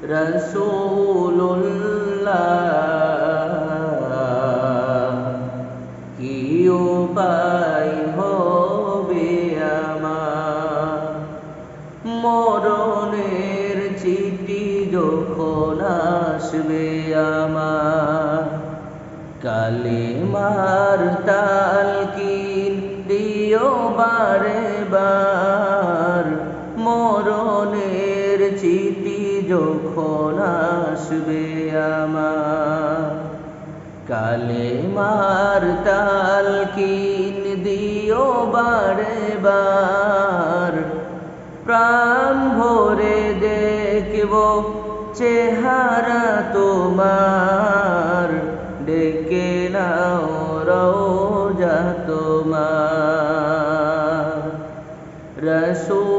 রাসূলুল্লাহ কি উপায় হবে আমার, মরণের চিঠি যখন আসবে আমার, কালিমার তালকিন দিও বারে বার, মরণের চিঠি যখন আসবে আমার, কালিমার তালকিন দিও বারে বার, প্রাণ ভরে দেখব চেহারা তোমার, ডেকে নাও রওজা তোমার। রাসূলুল্লাহ